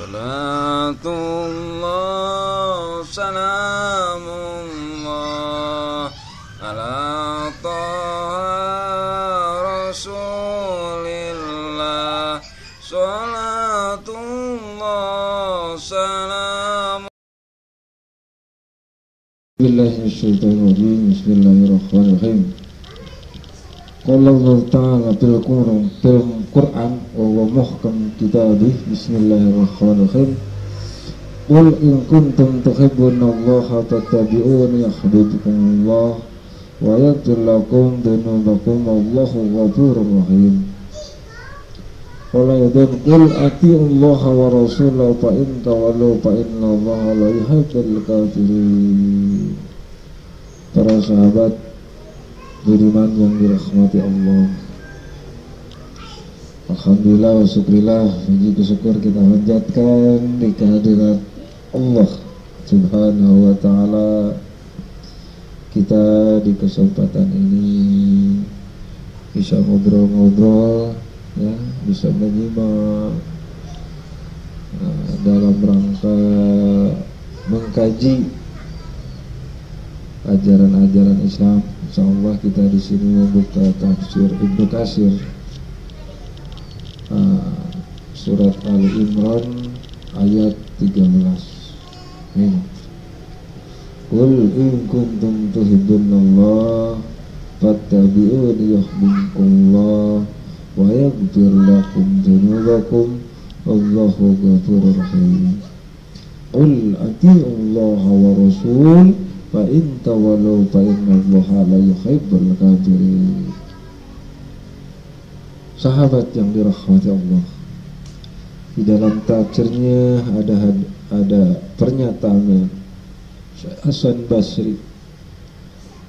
Salatullah salamullah ala taha rasulillah. Salatullah salam. Bismillahirrahmanirrahim. Qala Allah Ta'ala fil Qur'an wa muhkam kitabih. Bismillahirrahmanirrahim. Qul in kuntum tuhibbunallaha fattabi'uni yuhibbukumullah wa yaghfir lakum dhunubakum wallahu ghafurur rahim. Qala yadun qul ati'ullaha wa rasulahu fa in tawallaw fa innallaha la yuhibbul kafirin. Para sahabat beriman yang dirahmati Allah, alhamdulillah wa syukurillah, puji syukur kita panjatkan di kehadirat Allah Subhanahu wa ta'ala. Kita di kesempatan ini bisa ngobrol-ngobrol, ya, bisa menyimak dalam rangka mengkaji ajaran-ajaran Islam. Insyaallah kita di sini membuka tafsir Ibnu Katsir, surat Ali Imran ayat 13. Qul in kuntum tuhibbunallah fattabi'uni yuhibbukumullah wa yaghfir lakum dhunubakum wallahu ghafurur rahim. Qul ati'ullaha wa rasul fa in tawallaw fa innallaha la yuhibbul kafirin. Sahabat yang dirahmati Allah, di dalam tafsirnya ada pernyataan Hasan Basri.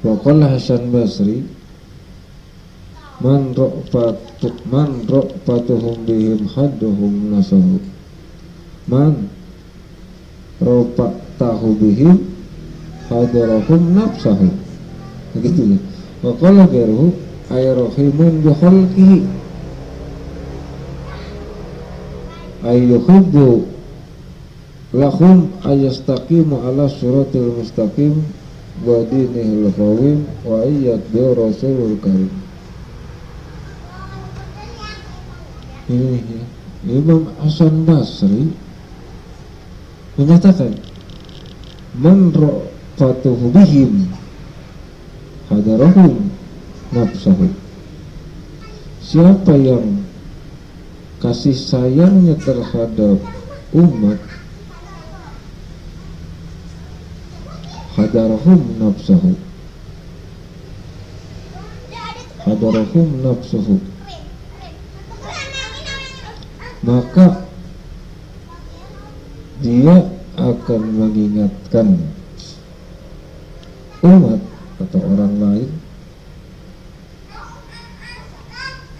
Wa qala Hasan Basri, man ra'fatuhum bihim hadduhum nasahu. Man ra'fatahu bihim hadarahum nafsahu. Begitu ya. Wa qala ghairuhu ay rahimun bi khalqihi ay yuhibbu lahum ayastaqimu ala suratil mustaqim wa dinihil qawim wa ayyat bi rasulul karim. Ini Imam Hasan Basri menyatakan, man fatuhu bihim hadarahum nafsahu. Siapa yang kasih sayangnya terhadap umat, hadarahum nafsahu, hadarahum nafsahu, maka dia akan mengingatkan umat atau orang lain,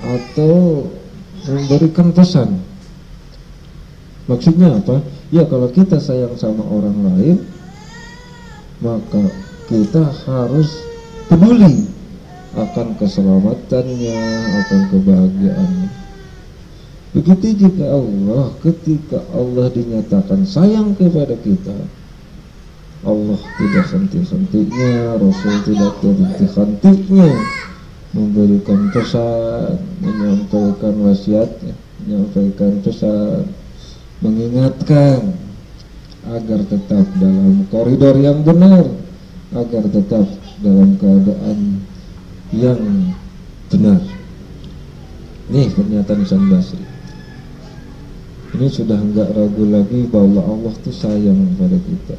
atau memberikan pesan. Maksudnya apa? Ya, kalau kita sayang sama orang lain, maka kita harus peduli akan keselamatannya, akan kebahagiaannya. Begitu juga Allah, ketika Allah dinyatakan sayang kepada kita, Allah tidak henti-hentinya, Rasul tidak henti-hentinya memberikan pesan, menyampaikan wasiatnya, menyampaikan pesan, mengingatkan agar tetap dalam koridor yang benar, agar tetap dalam keadaan yang benar. Nih pernyataan Hasan Basri. Ini sudah enggak ragu lagi bahwa Allah itu sayang pada kita.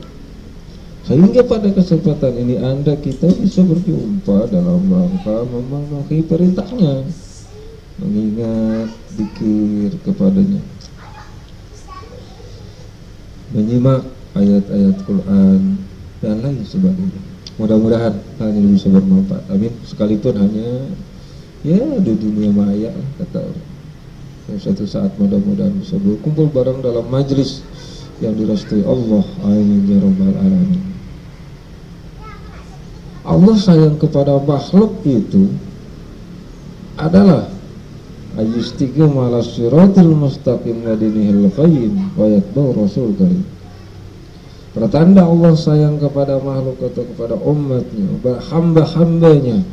Sehingga pada kesempatan ini kita bisa berjumpa dalam rangka memenuhi perintahnya, mengingat, zikir kepadanya, menyimak ayat-ayat Quran dan lain sebagainya. Mudah-mudahan hal ini bisa bermanfaat. Amin. Sekalipun hanya ya di dunia maya, kata orang. Suatu saat mudah-mudahan bisa berkumpul bareng dalam majlis yang direstui Allah. Amin ya rabbal alamin. Allah sayang kepada makhluk itu adalah ayustiqim ala siratil mustaqim wa dinihil qayyim wa yatba'u rasul karim. Pertanda Allah sayang kepada makhluk atau kepada umatnya, hamba-hambanya,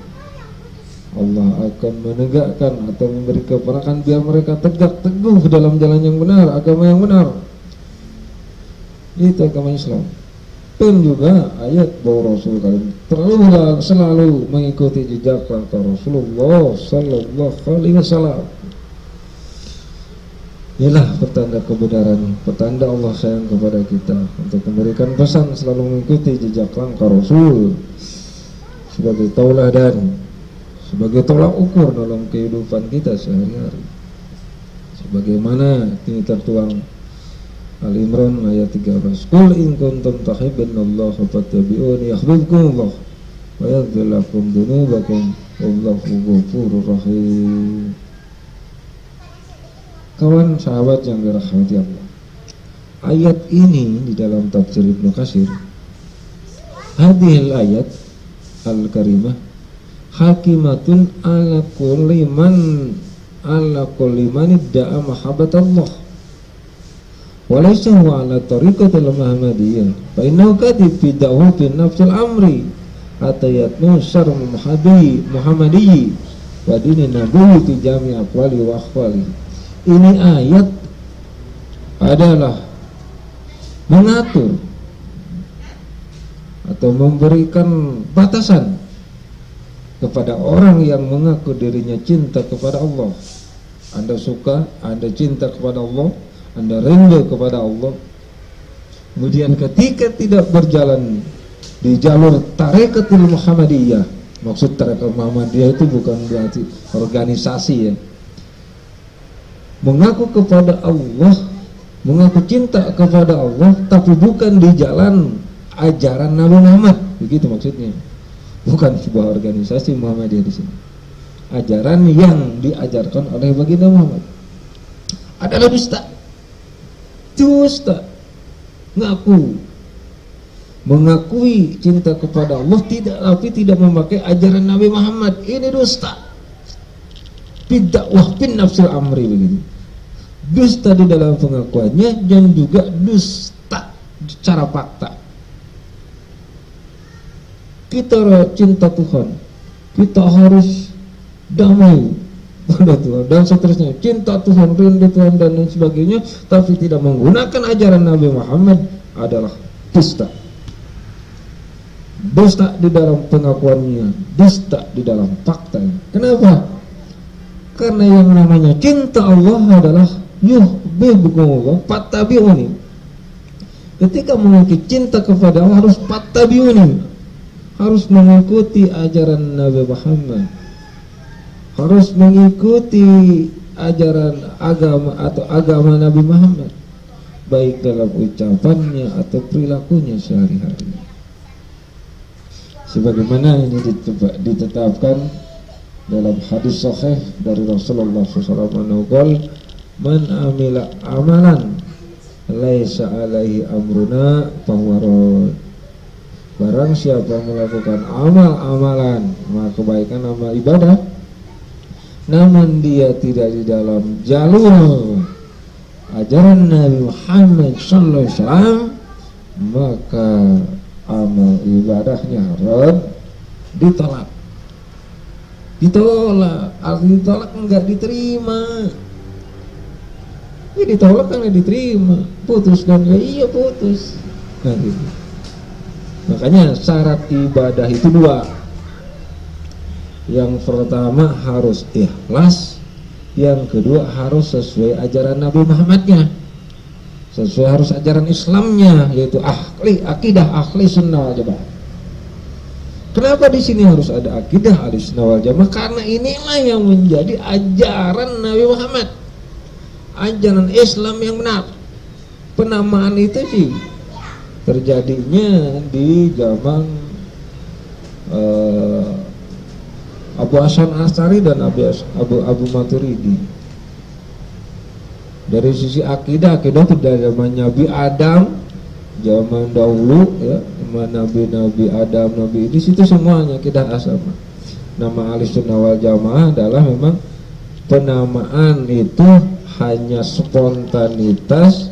Allah akan menegakkan atau memberi keperakan biar mereka tegak teguh dalam jalan yang benar, agama yang benar. Itu agama Islam. Dan juga ayat bahwa Rasul kalian selalu mengikuti jejak langkah Rasulullah Sallallahu Alaihi Wasallam. Inilah pertanda kebenaran, pertanda Allah sayang kepada kita untuk memberikan pesan selalu mengikuti jejak langkah Rasul sebagai tauladan, sebagai tolak ukur dalam kehidupan kita sehari-hari. Sebagaimana ini tertuang Al-Imran ayat 13. Qul in kuntum tuhibbunallaha fattabi'uni yuhibbukumullah wa yaghfir lakum dzunubakum wallahu ghafurur rahim. Kawan sahabat yang dirahmati Allah, ayat ini di dalam tafsir Ibnu Katsir, hadhil ayat al-karimah hakimatun ala kulli man idda'a mahabbatallah walaysa huwa ala tariqatil muhammadiyah fa innahu kadhib fi da'wati nafsil amri hatta yatmu syar muhammadiyyi wa dini nabiyyi fi jami' aqwali wa akhwali. Ini ayat adalah mengatur atau memberikan batasan kepada orang yang mengaku dirinya cinta kepada Allah. Anda suka, Anda cinta kepada Allah, Anda rindu kepada Allah, kemudian ketika tidak berjalan di jalur Tariqatul Muhammadiyah, maksud Tariqatul Muhammadiyah itu bukan berarti organisasi ya, mengaku kepada Allah, mengaku cinta kepada Allah, tapi bukan di jalan ajaran Nabi Muhammad, begitu maksudnya. Bukan sebuah organisasi Muhammadiyah di sini. Ajaran yang diajarkan oleh baginda Muhammad adalah dusta. Dusta. Mengakui cinta kepada Allah tapi tidak memakai ajaran Nabi Muhammad. Ini dusta. Bidakwah bin nafsil amri begitu. Dusta di dalam pengakuannya dan juga dusta secara fakta. Kita cinta Tuhan, kita harus damai pada Tuhan dan seterusnya. Cinta Tuhan, rindu Tuhan dan lain sebagainya, tapi tidak menggunakan ajaran Nabi Muhammad adalah dusta. Dusta di dalam pengakuannya, dusta di dalam faktanya. Kenapa? Karena yang namanya cinta Allah adalah yuhibbukumullah fattabi'uni. Ketika memiliki cinta kepada Allah harus fattabi'uni, harus mengikuti ajaran Nabi Muhammad, harus mengikuti ajaran agama atau agama Nabi Muhammad, baik dalam ucapannya atau perilakunya sehari-hari. Sebagaimana ini ditetapkan dalam hadis sahih dari Rasulullah SAW, man amila amalan laisa alaihi amruna fahuwa rad. Barang siapa melakukan amal-amalan, kebaikan, amal ibadah, namun dia tidak di dalam jalur ajaran Nabi Muhammad SAW, maka amal ibadahnya ditolak. Ditolak enggak diterima. Ya ditolak kan enggak diterima. Putus dan iya putus. Nah, gitu. Makanya syarat ibadah itu dua. Yang pertama harus ikhlas, yang kedua harus sesuai ajaran Nabi Muhammadnya, sesuai harus ajaran Islamnya, yaitu akidah ahli sunnah wal jamaah. Kenapa di sini harus ada akidah ahli sunnah wal jamaah? Karena inilah yang menjadi ajaran Nabi Muhammad, ajaran Islam yang benar. Penamaan itu sih terjadinya di zaman Abu Hasan Asy'ari dan Abu Maturidi. Dari sisi akidah itu dari zaman Nabi Adam, zaman dahulu ya, Nabi Adam, Nabi di situ semuanya akidah sama. Nama Ahlussunnah wal Jamaah adalah memang penamaan itu hanya spontanitas,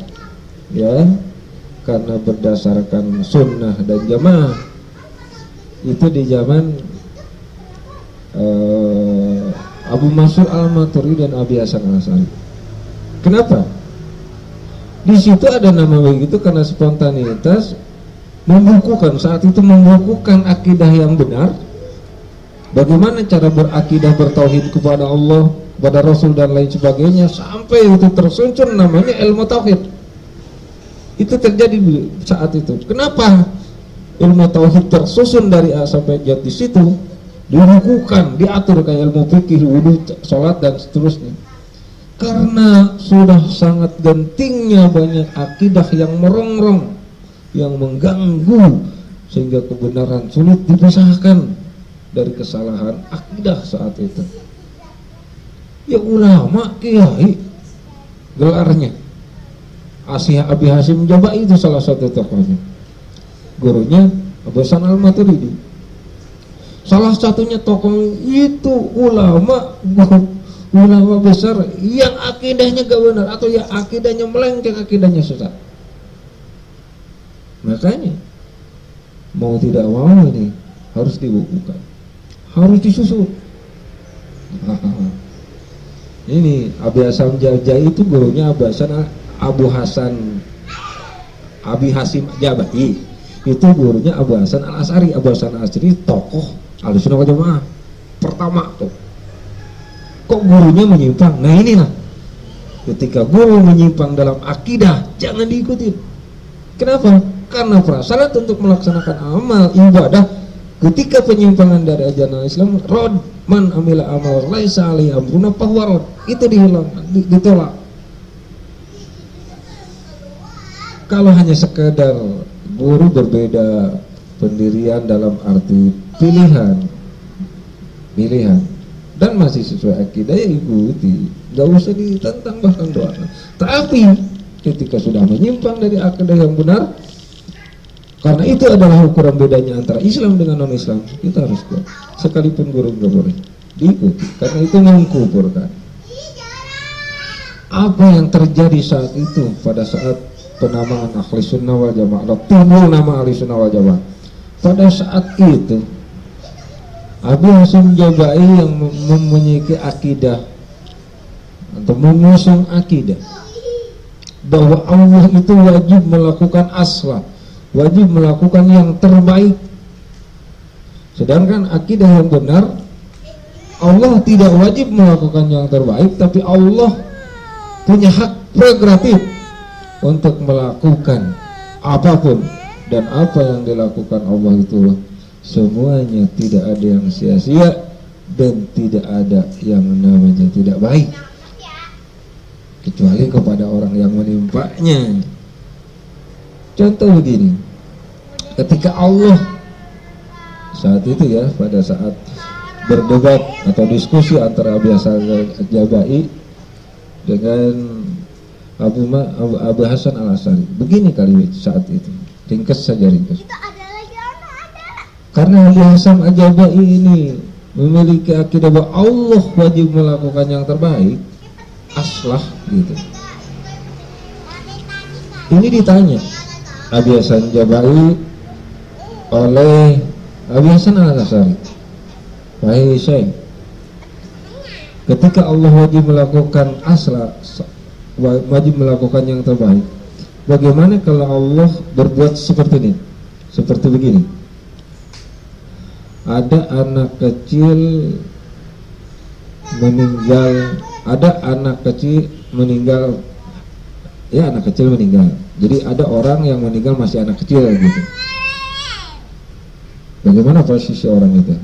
ya, karena berdasarkan sunnah dan jamaah. Itu di zaman Abu Mansur Al-Maturidi dan Abi Hasan Al-Asy'ari. Kenapa? Di situ ada nama begitu karena spontanitas, membukukan saat itu, membukukan akidah yang benar. Bagaimana cara berakidah, bertauhid kepada Allah, kepada Rasul dan lain sebagainya, sampai itu tersusun namanya ilmu tauhid. Itu terjadi saat itu. Kenapa ilmu tauhid tersusun dari A sampai Z di situ, dibukukan, diatur kayak ilmu fikih, wudu, sholat dan seterusnya? Karena sudah sangat gentingnya banyak akidah yang merongrong, yang mengganggu, sehingga kebenaran sulit dipisahkan dari kesalahan akidah saat itu. Ya ulama, kiai, gelarnya Abi Hasim Jabai itu salah satu tokohnya. Gurunya Abu Hasan Al-Maturidi. Salah satunya tokoh itu ulama besar yang akidahnya gak benar, atau yang akidahnya melenceng, akidahnya sesat. Makanya mau tidak mau ini harus dibukukan, harus disusun. Ini Abi Hasan Jabai itu gurunya Abi Hasim Jabai. Itu gurunya Abu Hasan Al-Asy'ari. Abu Hasan Al-Asy'ari tokoh Ahlussunnah wal Jamaah pertama tuh. Kok gurunya menyimpang? Nah inilah, ketika guru menyimpang dalam akidah, jangan diikuti. Kenapa? Karena prasyarat untuk melaksanakan amal ibadah, ketika penyimpangan dari ajaran Islam, rod man amila amal laisa alaihi amruna fahuwa rod, itu dihilang, ditolak. Kalau hanya sekedar guru berbeda pendirian dalam arti pilihan dan masih sesuai akidah, ya ikuti, gak usah ditentang bahkan doa. Tapi ketika sudah menyimpang dari akidah yang benar, karena itu adalah ukuran bedanya antara Islam dengan non-Islam, kita harus kuat. Sekalipun guru gak boleh diikuti, karena itu mengkuburkan. Apa yang terjadi saat itu, pada saat penamaan Ahlussunnah wal Jamaah, timbul nama Ahlussunnah wal Jamaah, pada saat itu Abi Hasim Jabai yang memiliki akidah atau mengusung akidah bahwa Allah itu wajib melakukan aslah, wajib melakukan yang terbaik. Sedangkan akidah yang benar, Allah tidak wajib melakukan yang terbaik, tapi Allah punya hak prerogatif untuk melakukan apapun, dan apa yang dilakukan Allah itu semuanya tidak ada yang sia-sia dan tidak ada yang namanya tidak baik, kecuali kepada orang yang menimpanya. Contoh begini, ketika Allah saat itu, ya, pada saat berdebat atau diskusi antara Abi Hasan Jabai dengan Abu Hasan Al-Asy'ari, begini kali saat itu, ringkas saja, ringkas. Karena Abi Hasan Al-Jabai ini memiliki akidah bahwa Allah wajib melakukan yang terbaik, aslah gitu. Ini ditanya Abi Hasan Jabai oleh Abi Hasan Al-Asy'ari, wahai Syekh, ketika Allah wajib melakukan aslah, wajib melakukan yang terbaik, bagaimana kalau Allah berbuat seperti ini, seperti begini? Ada anak kecil meninggal, ya, anak kecil meninggal. Jadi ada orang yang meninggal masih anak kecil gitu. Bagaimana posisi orang itu?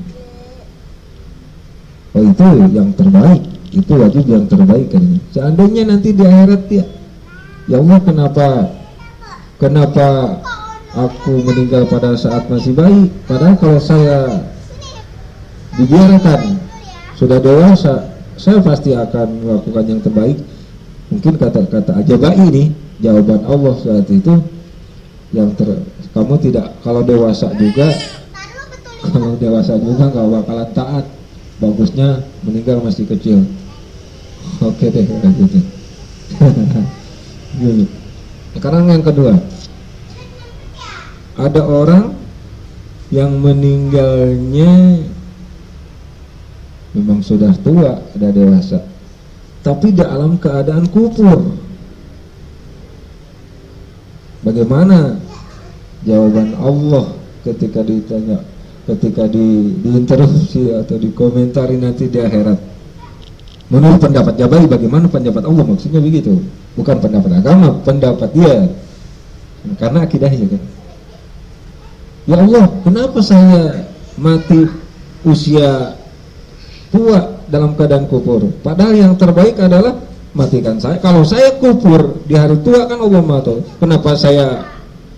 Oh, itu yang terbaik, itu wajib yang terbaik kan. Seandainya nanti di akhirat ya Allah, kenapa aku meninggal pada saat masih bayi, padahal kalau saya dibiarkan sudah dewasa, saya pasti akan melakukan yang terbaik. Mungkin kata-kata Jabai ini, jawaban Allah saat itu, kamu tidak, kalau dewasa juga nggak bakalan taat, bagusnya meninggal masih kecil. Oke deh, udah gitu. Dulu. Sekarang yang kedua, ada orang yang meninggalnya memang sudah tua, sudah dewasa, tapi dalam keadaan kufur. Bagaimana jawaban Allah ketika ditanya, ketika diinterupsi atau dikomentari nanti di akhirat? Menurut pendapat Jabari, bagaimana pendapat Allah? Maksudnya begitu, bukan pendapat agama, pendapat dia, karena akidahnya kan. Ya Allah, kenapa saya mati usia tua dalam keadaan kufur? Padahal yang terbaik adalah matikan saya. Kalau saya kufur di hari tua kan Allah mati. Kenapa saya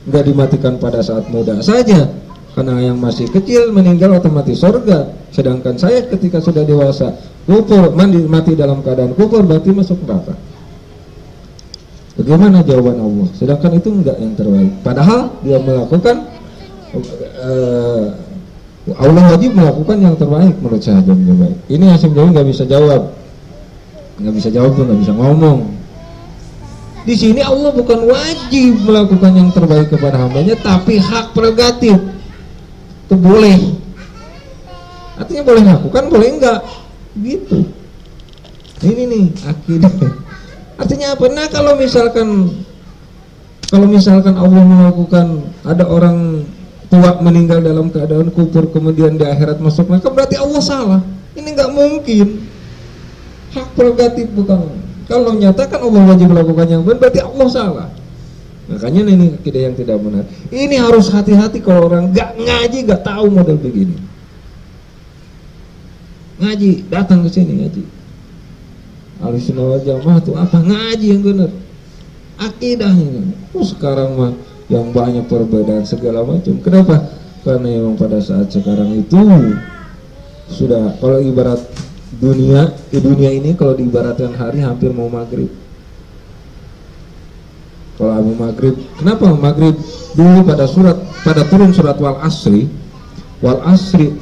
nggak dimatikan pada saat muda saja? Karena yang masih kecil meninggal otomatis surga. Sedangkan saya ketika sudah dewasa kufur, mati dalam keadaan kufur, berarti masuk neraka. Bagaimana jawaban Allah? Sedangkan itu enggak yang terbaik. Padahal dia melakukan Allah wajib melakukan yang terbaik menurut saya yang terbaik. Ini Hasyim Jawi nggak bisa jawab, tuh nggak bisa ngomong. Di sini Allah bukan wajib melakukan yang terbaik kepada hambanya, tapi hak prerogatif. Itu boleh. Artinya boleh lakukan, boleh enggak. Gitu. Ini nih akidah. Artinya apa? Nah kalau misalkan Allah melakukan, ada orang tua meninggal dalam keadaan kufur kemudian di akhirat masuk neraka, berarti Allah salah. Ini nggak mungkin. Hak prerogatif bukan. Kalau nyatakan Allah wajib melakukan yang benar, berarti Allah salah. Makanya ini akidah yang tidak benar. Ini harus hati-hati kalau orang nggak ngaji, nggak tahu model begini. Ngaji, datang ke sini ngaji. Ahlussunnah wal Jamaah itu apa? Ngaji yang benar. Akidahnya. Sekarang mah yang banyak perbedaan segala macam. Kenapa? Karena memang pada saat sekarang itu sudah, kalau ibarat dunia ini kalau diibaratkan hari hampir mau maghrib. Kalau Abu maghrib, kenapa maghrib? Dulu pada turun surat wal asri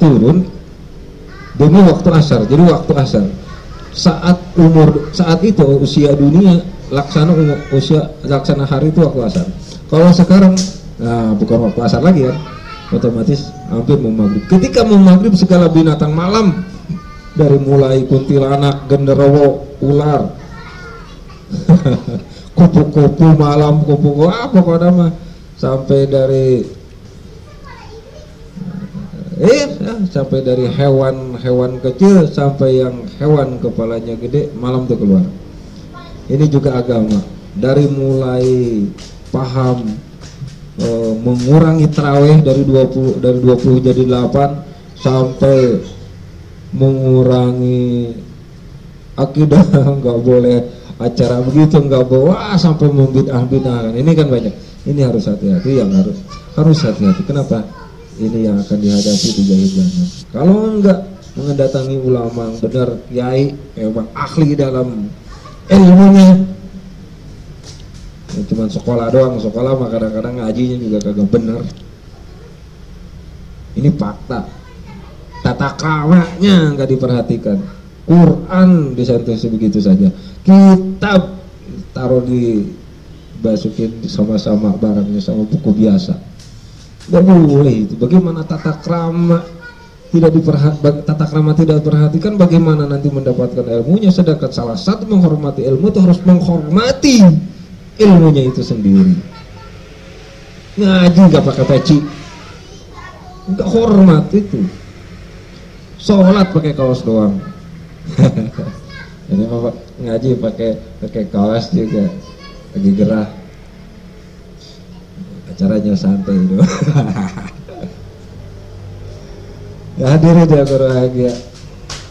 turun demi waktu asar. Jadi waktu asar saat itu usia dunia laksana hari itu waktu asar. Kalau sekarang bukan waktu asar lagi kan, otomatis hampir mau maghrib. Ketika mau maghrib segala binatang malam, dari mulai kuntilanak, genderuwo, ular, kupu-kupu malam, pokoknya mah sampai dari hewan kecil sampai yang hewan kepalanya gede malam tuh keluar. Ini juga agama, dari mulai paham mengurangi tarawih dari 20 jadi 8 sampai mengurangi akidah, nggak boleh acara begitu, nggak bawa sampai membid'ah-bid'ahkan. Ini kan banyak. Ini harus hati-hati, harus hati-hati. Kenapa? Ini yang akan dihadapi di jahit zaman. Kalau enggak mendatangi ulama benar, kiai emang ahli dalam ilmunya, ya, cuman sekolah doang, mah kadang-kadang ngajinya juga kagak benar. Ini fakta. Tata kramanya nggak diperhatikan. Quran disentuh begitu saja. Kitab taruh basukin sama-sama barangnya sama buku biasa. Nggak boleh itu. Bagaimana tata krama tidak diperhatikan, bagaimana nanti mendapatkan ilmunya? Sedangkan salah satu menghormati ilmu itu harus menghormati ilmunya itu sendiri. Ngaji nggak pakai peci, nggak hormat itu. Sholat pakai kaos doang. Ini Bapak ngaji pakai kaos juga, lagi gerah. Acaranya santai itu. Ya hadirin yang berbahagia.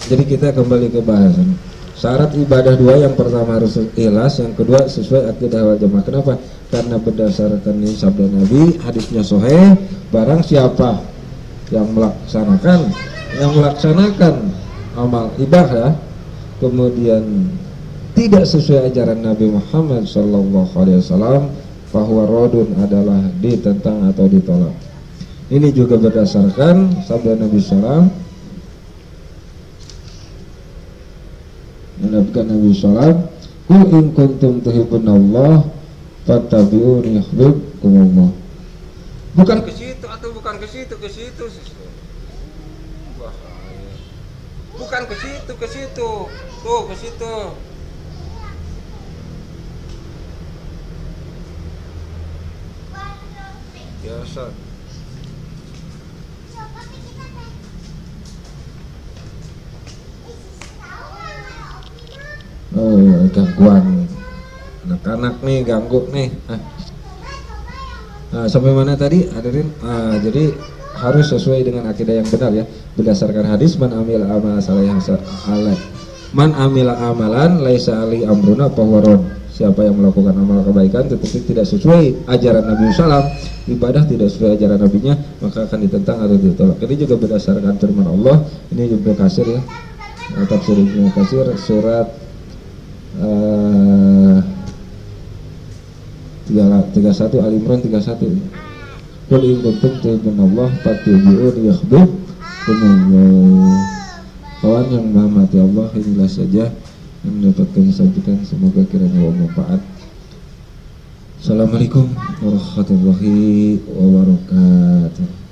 Jadi kita kembali ke bahasan. Syarat ibadah dua, yang pertama harus ikhlas, yang kedua sesuai akidah wal jamaah. Kenapa? Karena berdasarkan ini sabda Nabi, hadisnya sahih, barang siapa yang melaksanakan amal ibadah kemudian tidak sesuai ajaran Nabi Muhammad SAW, bahwa rodun adalah ditentang atau ditolak. Ini juga berdasarkan sabda Nabi SAW, menabkan Nabi sallallahu Qul in kuntum tuhibbunallah fattabi'uni yuhibbukumullah. Bukan ke situ atau bukan ke situ bahaya. Bukan ke situ tuh ke situ. Biasa. Gangguan anak-anak nih, ganggu nih. Sampai mana tadi hadirin? Jadi harus sesuai dengan akidah yang benar ya, berdasarkan hadis man amila amalan laisa ali amruna fahuwa. Siapa yang melakukan amal kebaikan tetapi tidak sesuai ajaran Nabi SAW, ibadah tidak sesuai ajaran Nabinya, maka akan ditentang atau ditolak. Ini juga berdasarkan firman Allah. Ini Ibnu Katsir ya, tafsir Ibnu Katsir surat 31 Al-Imran 31. Qul in kuntum tuhibbunallah fattabi'uni yuhibbukumullah. Kawan yang menghormati Allah, inilah saja yang mendapatkan sampaikan, semoga kiranya bermanfaat. Assalamualaikum warahmatullahi wabarakatuh.